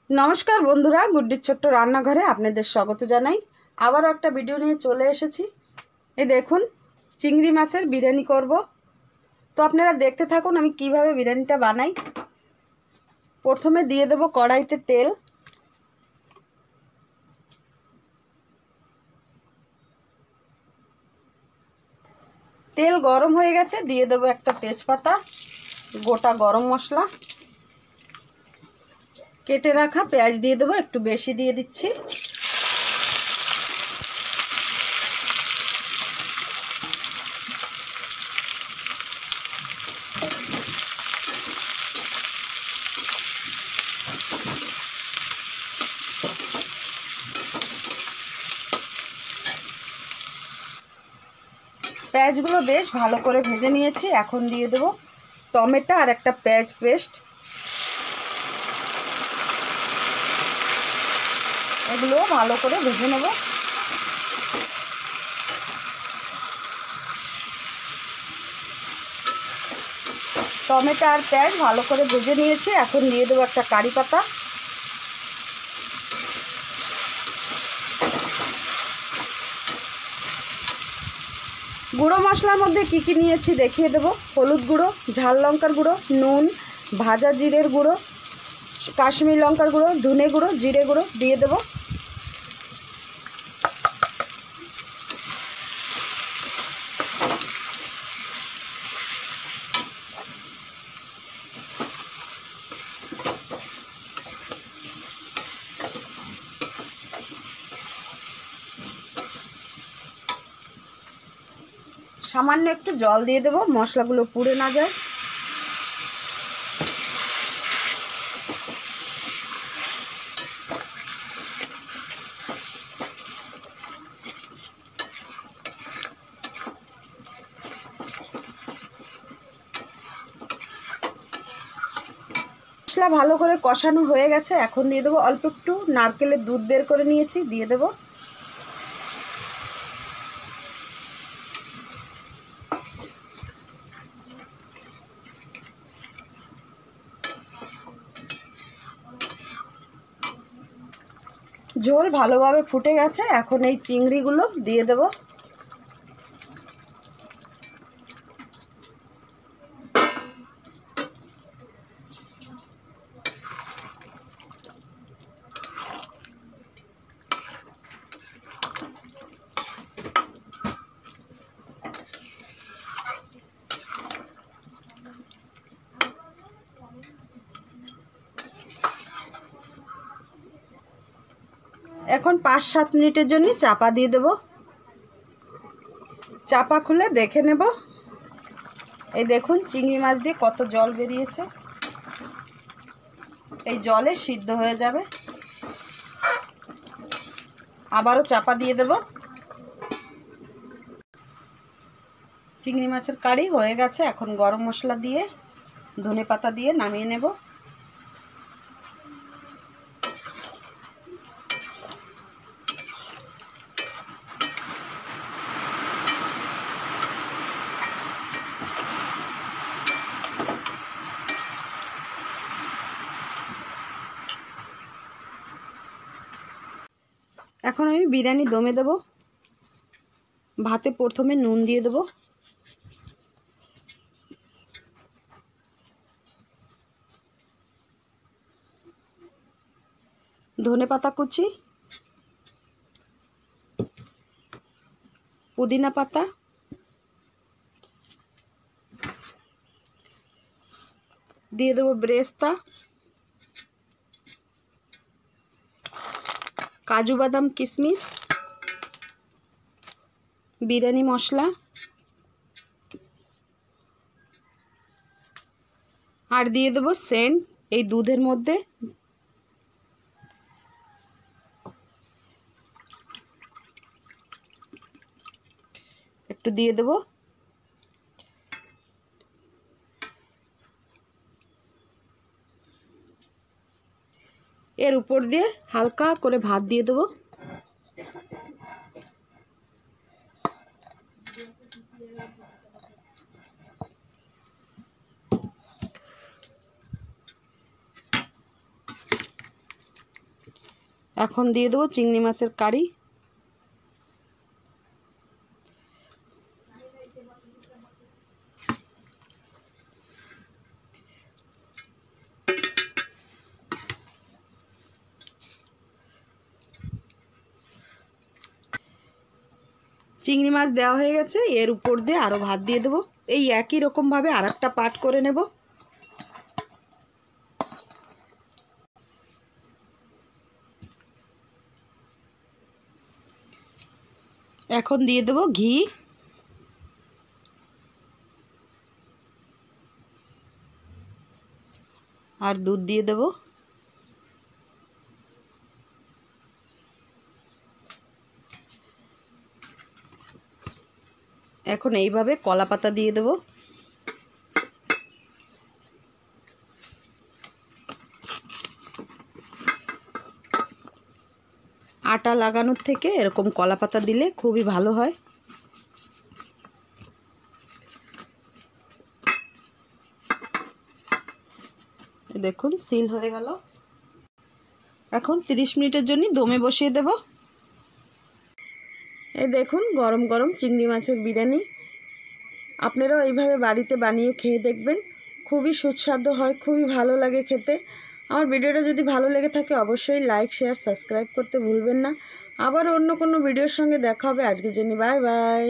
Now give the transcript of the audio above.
नमस्कार बंधुरा गुड्डिर छोट्ट रान्नाघरे आपनादेर स्वागत जानाई। आबारो एकटा भिडियो निये चले एसेछि। এই দেখুন চিংড়ি মাছের বিরিয়ানি করব। তো আপনারা দেখতে থাকুন আমি কিভাবে বিরিয়ানিটা বানাই। প্রথমে দিয়ে দেব কড়াইতে তেল, তেল গরম হয়ে গেছে, দিয়ে দেব একটা তেজপাতা, গোটা গরম মশলা, কেটে রাখা পেঁয়াজ দিয়ে দেব, একটু বেশি দিয়ে দিচ্ছি। পেঁয়াজগুলো বেশ ভালো করে ভেজে নিয়েছি। এখন দিয়ে দেব টমেটো আর একটা পেঁয়াজ পেস্ট, এগুলো ভালো করে ভেজে নেব। টমেটো আর পেঁয়াজ ভালো করে ভেজে নিয়েছি। এখন দিয়ে দেব একটা কারি পাতা, গুঁড়ো মশলার মধ্যে কি কি নিয়েছি দেখিয়ে দেব। হলুদ গুঁড়ো, ঝাল লঙ্কার গুঁড়ো, নুন, ভাজা জিরের গুঁড়ো, কাশ্মীরি লঙ্কার গুঁড়ো, ধনে গুঁড়ো, জিরে গুঁড়ো দিয়ে দেব। সামান্য একটু জল দিয়ে দেব, মশলাগুলো পুড়ে না যায়। মশলা ভালো করে কষানো হয়ে গেছে। এখন দিয়ে দেবো অল্প একটু নারকেলের দুধ বের করে নিয়েছি, দিয়ে দেব। ঝোল ভালোভাবে ফুটে গেছে। এখন এই চিংড়িগুলো দিয়ে দেব। এখন 5-7 মিনিটের জন্য চাপা দিয়ে দেব। চাপা খুলে দেখে নেব। এই দেখুন চিংড়ি মাছ দিয়ে কত জল বেরিয়েছে। এই জলে সিদ্ধ হয়ে যাবে। আবারও চাপা দিয়ে দেব। চিংড়ি মাছের কারি হয়ে গেছে। এখন গরম মশলা দিয়ে ধনেপাতা দিয়ে নামিয়ে নেব। এখন আমি বিরিয়ানি দমে দেব। ভাতে প্রথমে নুন দিয়ে দেব, ধনেপাতা কুচি, পুদিনা পাতা, দিয়ে দেব বেরেস্তা, কাজু বাদাম কিশমিশ, বিরিয়ানি মশলা আর দিয়ে দেব সেন্ট। এই দুধের মধ্যে একটু দিয়ে দেব। এর উপর দিয়ে হালকা করে ভাত দিয়ে দেব। এখন দিয়ে দেবো চিংড়ি মাছের কারি। চিংড়ি মাছ দেওয়া হয়ে গেছে, এর উপর দিয়ে আরও ভাত দিয়ে দেবো। এই একই রকমভাবে আর একটা পাট করে নেব। এখন দিয়ে দেবো ঘি, আর দুধ দিয়ে দেবো। এখন এইভাবে কলা পাতা দিয়ে দেবো। আটা লাগানোর থেকে এরকম কলা পাতা দিলে খুবই ভালো হয়। দেখুন সিল হয়ে গেল। এখন 30 মিনিটের জন্য দমে বসিয়ে দেব। এই দেখুন গরম গরম চিংড়ি মাছের বিরিয়ানি। আপনারাও এইভাবে বাড়িতে বানিয়ে খেয়ে দেখবেন, খুবই সুস্বাদু হয়, খুবই ভালো লাগে খেতে। আমার ভিডিওটা যদি ভালো লেগে থাকে অবশ্যই লাইক, শেয়ার, সাবস্ক্রাইব করতে ভুলবেন না। আবার অন্য কোনো ভিডিওর সঙ্গে দেখা হবে। আজকের জন্য বাই বাই।